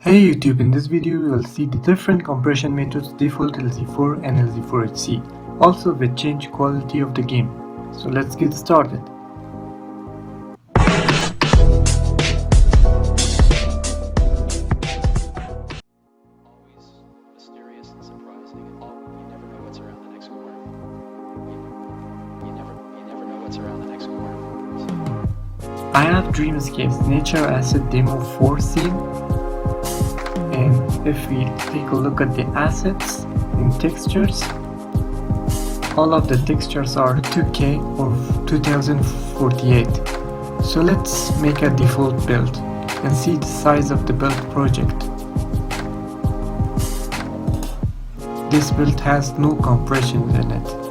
Hey YouTube, in this video you will see the different compression methods, default LZ4 and LZ4HC. Also with change quality of the game. So let's get started. I have Dreamscape's Nature Asset Demo 4 scene, and if we take a look at the assets and textures, all of the textures are 2K or 2048. So let's make a default build and see the size of the build project. This build has no compression in it.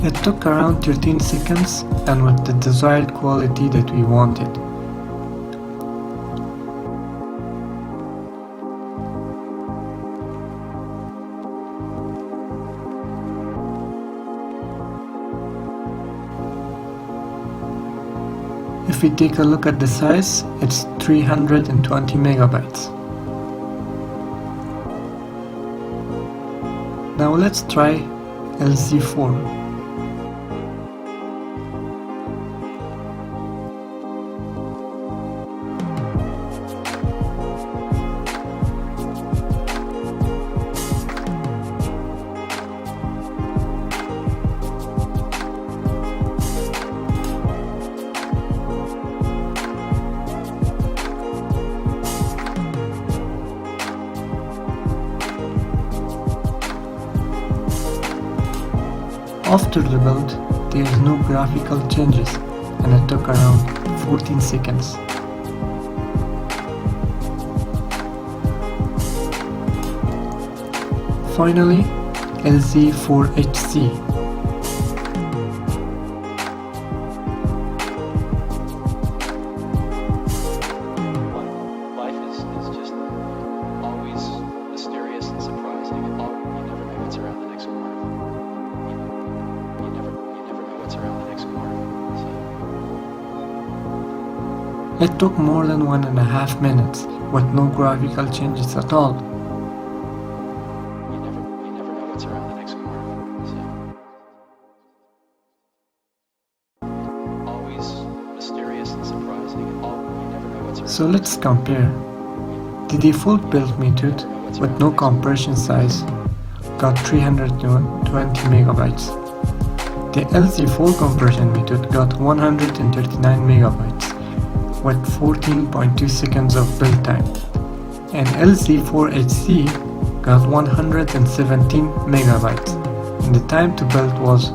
It took around 13 seconds and with the desired quality that we wanted. If we take a look at the size, it's 320 megabytes. Now let's try LZ4. After the build, there is no graphical changes and it took around 14 seconds. Finally, LZ4HC. Life is just always mysterious and surprising. You never know what's around the next corner. You never know what's around the next corner. So. It took more than 1.5 minutes with no graphical changes at all. You never know what's around the next corner. So. Always mysterious and surprising. You never know what's around. So let's compare. The default build method with no compression size got 320 megabytes. The LZ4 compression method got 139 megabytes with 14.2 seconds of build time, and LZ4HC got 117 megabytes, and the time to build was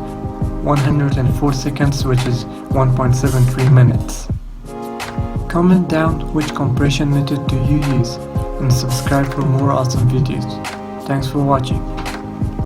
104 seconds, which is 1.73 minutes. Comment down which compression method do you use and subscribe for more awesome videos. Thanks for watching.